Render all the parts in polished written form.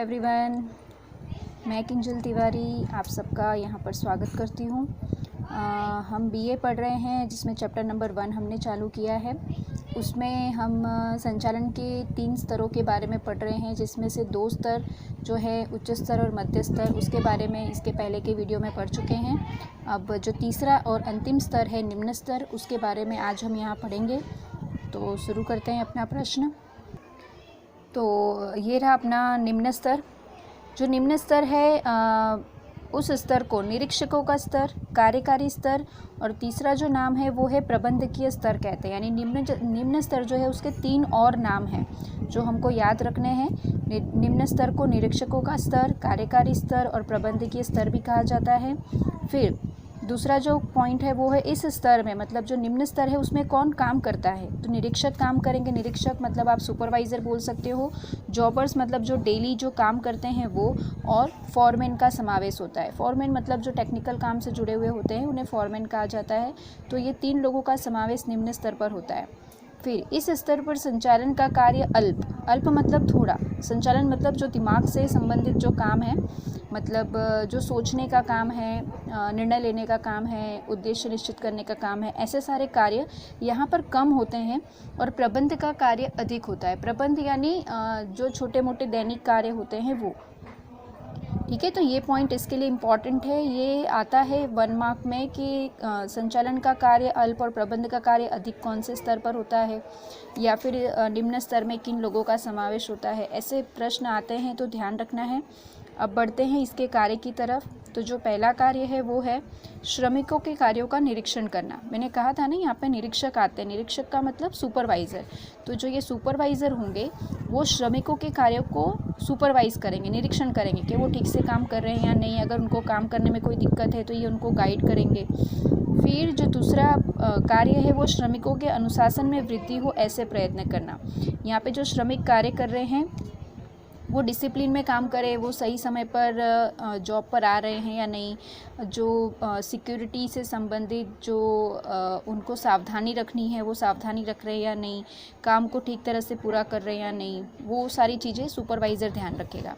Everyone, मैं किंजल तिवारी आप सबका यहाँ पर स्वागत करती हूँ। हम बीए पढ़ रहे हैं जिसमें चैप्टर नंबर 1 हमने चालू किया है। उसमें हम संचालन के 3 स्तरों के बारे में पढ़ रहे हैं, जिसमें से 2 स्तर जो है उच्च स्तर और मध्य स्तर, उसके बारे में इसके पहले के वीडियो में पढ़ चुके हैं। अब जो तीसरा और अंतिम स्तर है निम्न स्तर, उसके बारे में आज हम यहाँ पढ़ेंगे। तो शुरू करते हैं अपना प्रश्न। तो ये रहा अपना निम्न स्तर। जो निम्न स्तर है उस स्तर को निरीक्षकों का स्तर, कार्यकारी स्तर और तीसरा जो नाम है वो है प्रबंधकीय स्तर कहते हैं। यानी निम्न स्तर जो है उसके 3 और नाम हैं जो हमको याद रखने हैं। निम्न स्तर को निरीक्षकों का स्तर, कार्यकारी स्तर और प्रबंधकीय स्तर भी कहा जाता है। फिर दूसरा जो पॉइंट है वो है इस स्तर में, मतलब जो निम्न स्तर है उसमें कौन काम करता है। तो निरीक्षक काम करेंगे। निरीक्षक मतलब आप सुपरवाइज़र बोल सकते हो। जॉबर्स मतलब जो डेली जो काम करते हैं वो, और फॉरमैन का समावेश होता है। फॉरमैन मतलब जो टेक्निकल काम से जुड़े हुए होते हैं उन्हें फॉरमैन कहा जाता है। तो ये 3 लोगों का समावेश निम्न स्तर पर होता है। फिर इस स्तर पर संचालन का कार्य अल्प मतलब थोड़ा, संचालन मतलब जो दिमाग से संबंधित जो काम है, मतलब जो सोचने का काम है, निर्णय लेने का काम है, उद्देश्य निश्चित करने का काम है, ऐसे सारे कार्य यहाँ पर कम होते हैं और प्रबंध का कार्य अधिक होता है। प्रबंध यानी जो छोटे मोटे दैनिक कार्य होते हैं वो। ठीक है, तो ये पॉइंट इसके लिए इम्पॉर्टेंट है। ये आता है 1 मार्क में कि संचालन का कार्य अल्प और प्रबंध का कार्य अधिक कौन से स्तर पर होता है, या फिर निम्न स्तर में किन लोगों का समावेश होता है। ऐसे प्रश्न आते हैं तो ध्यान रखना है। अब बढ़ते हैं इसके कार्य की तरफ। तो जो पहला कार्य है वो है श्रमिकों के कार्यों का निरीक्षण करना। मैंने कहा था ना, यहाँ पे निरीक्षक आते हैं। निरीक्षक का मतलब सुपरवाइज़र। तो जो ये सुपरवाइज़र होंगे वो श्रमिकों के कार्यों को सुपरवाइज़ करेंगे, निरीक्षण करेंगे कि वो ठीक से काम कर रहे हैं या नहीं। अगर उनको काम करने में कोई दिक्कत है तो ये उनको गाइड करेंगे। फिर जो दूसरा कार्य है वो श्रमिकों के अनुशासन में वृद्धि हो ऐसे प्रयत्न करना। यहाँ पे जो श्रमिक कार्य कर रहे हैं वो डिसिप्लिन में काम करें, वो सही समय पर जॉब पर आ रहे हैं या नहीं, जो सिक्योरिटी से संबंधित जो उनको सावधानी रखनी है वो सावधानी रख रहे हैं या नहीं, काम को ठीक तरह से पूरा कर रहे हैं या नहीं, वो सारी चीज़ें सुपरवाइज़र ध्यान रखेगा।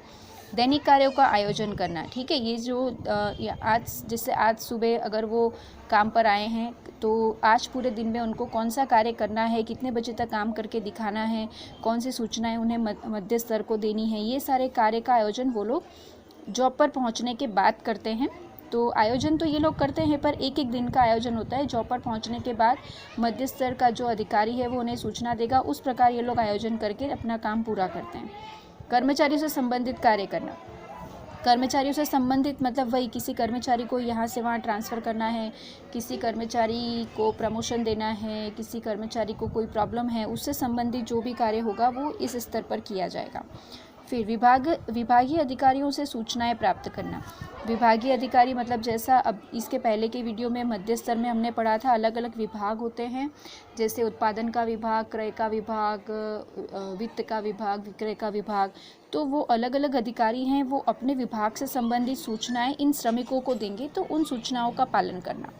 दैनिक कार्यों का आयोजन करना। ठीक है, ये जो आज सुबह अगर वो काम पर आए हैं तो आज पूरे दिन में उनको कौन सा कार्य करना है, कितने बजे तक काम करके दिखाना है, कौन सी सूचनाएं उन्हें मध्य स्तर को देनी है, ये सारे कार्य का आयोजन वो लोग जॉब पर पहुंचने के बाद करते हैं। तो आयोजन तो ये लोग करते हैं पर एक दिन का आयोजन होता है। जॉब पर पहुंचने के बाद मध्य स्तर का जो अधिकारी है वो उन्हें सूचना देगा, उस प्रकार ये लोग आयोजन करके अपना काम पूरा करते हैं। कर्मचारियों से संबंधित कार्य करना। कर्मचारियों से संबंधित मतलब वही, किसी कर्मचारी को यहाँ से वहाँ ट्रांसफ़र करना है, किसी कर्मचारी को प्रमोशन देना है, किसी कर्मचारी को कोई प्रॉब्लम है, उससे संबंधित जो भी कार्य होगा वो इस स्तर पर किया जाएगा। फिर विभागीय अधिकारियों से सूचनाएं प्राप्त करना। विभागीय अधिकारी मतलब जैसा अब इसके पहले के वीडियो में मध्य स्तर में हमने पढ़ा था, अलग अलग विभाग होते हैं, जैसे उत्पादन का विभाग, क्रय का विभाग, वित्त का विभाग, विक्रय का विभाग। तो वो अलग अलग अधिकारी हैं, वो अपने विभाग से संबंधित सूचनाएं इन श्रमिकों को देंगे, तो उन सूचनाओं का पालन करना।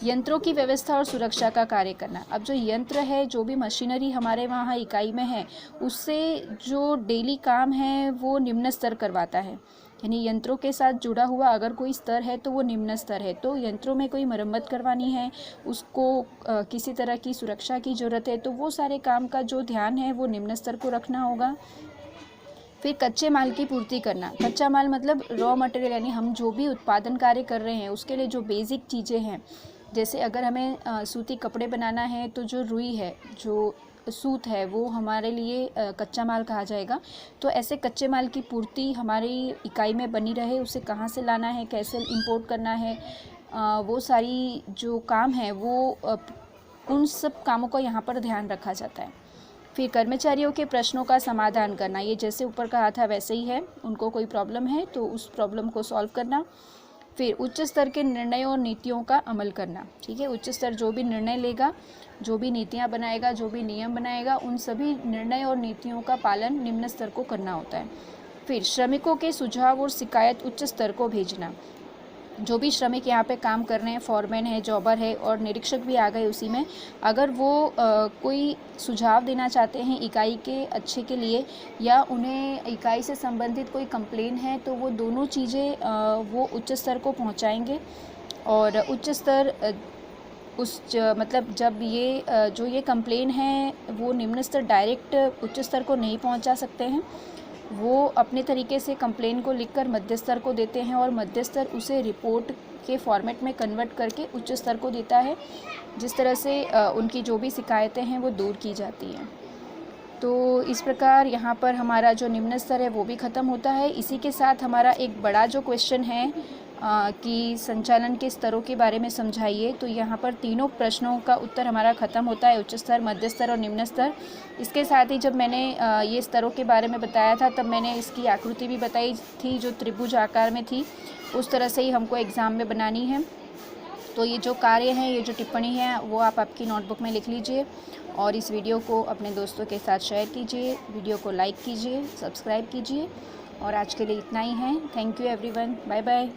यंत्रों की व्यवस्था और सुरक्षा का कार्य करना। अब जो यंत्र है, जो भी मशीनरी हमारे वहाँ इकाई में है, उससे जो डेली काम है वो निम्न स्तर करवाता है। यानी यंत्रों के साथ जुड़ा हुआ अगर कोई स्तर है तो वो निम्न स्तर है। तो यंत्रों में कोई मरम्मत करवानी है, उसको किसी तरह की सुरक्षा की ज़रूरत है, तो वो सारे काम का जो ध्यान है वो निम्न स्तर को रखना होगा। फिर कच्चे माल की पूर्ति करना। कच्चा माल मतलब रॉ मटेरियल, यानी हम जो भी उत्पादन कार्य कर रहे हैं उसके लिए जो बेसिक चीज़ें हैं, जैसे अगर हमें सूती कपड़े बनाना है तो जो रुई है, जो सूत है, वो हमारे लिए कच्चा माल कहा जाएगा। तो ऐसे कच्चे माल की पूर्ति हमारी इकाई में बनी रहे, उसे कहाँ से लाना है, कैसे इंपोर्ट करना है, वो सारी जो काम है वो उन सब कामों को यहाँ पर ध्यान रखा जाता है। फिर कर्मचारियों के प्रश्नों का समाधान करना। ये जैसे ऊपर कहा था वैसे ही है, उनको कोई प्रॉब्लम है तो उस प्रॉब्लम को सॉल्व करना। फिर उच्च स्तर के निर्णयों और नीतियों का अमल करना। ठीक है, उच्च स्तर जो भी निर्णय लेगा, जो भी नीतियाँ बनाएगा, जो भी नियम बनाएगा, उन सभी निर्णय और नीतियों का पालन निम्न स्तर को करना होता है। फिर श्रमिकों के सुझाव और शिकायत उच्च स्तर को भेजना। जो भी श्रमिक यहाँ पे काम कर रहे हैं, फॉरमैन है, जॉबर है और निरीक्षक भी आ गए उसी में, अगर वो कोई सुझाव देना चाहते हैं इकाई के अच्छे के लिए या उन्हें इकाई से संबंधित कोई कंप्लेन है, तो वो दोनों चीज़ें वो उच्च स्तर को पहुँचाएंगे। और उच्च स्तर मतलब जब ये जो ये कंप्लेन है वो निम्न स्तर डायरेक्ट उच्च स्तर को नहीं पहुंचा सकते हैं, वो अपने तरीके से कंप्लेन को लिखकर मध्य स्तर को देते हैं और मध्य स्तर उसे रिपोर्ट के फॉर्मेट में कन्वर्ट करके उच्च स्तर को देता है, जिस तरह से उनकी जो भी शिकायतें हैं वो दूर की जाती हैं। तो इस प्रकार यहाँ पर हमारा जो निम्न स्तर है वो भी ख़त्म होता है। इसी के साथ हमारा एक बड़ा जो क्वेश्चन है कि संचालन के स्तरों के बारे में समझाइए, तो यहाँ पर तीनों प्रश्नों का उत्तर हमारा ख़त्म होता है, उच्च स्तर, मध्य स्तर और निम्न स्तर। इसके साथ ही जब मैंने ये स्तरों के बारे में बताया था तब मैंने इसकी आकृति भी बताई थी जो त्रिभुज आकार में थी, उस तरह से ही हमको एग्ज़ाम में बनानी है। तो ये जो कार्य हैं, ये जो टिप्पणी है वो आप आपकी नोटबुक में लिख लीजिए और इस वीडियो को अपने दोस्तों के साथ शेयर कीजिए, वीडियो को लाइक कीजिए, सब्सक्राइब कीजिए। और आज के लिए इतना ही है। Thank you everyone, bye bye.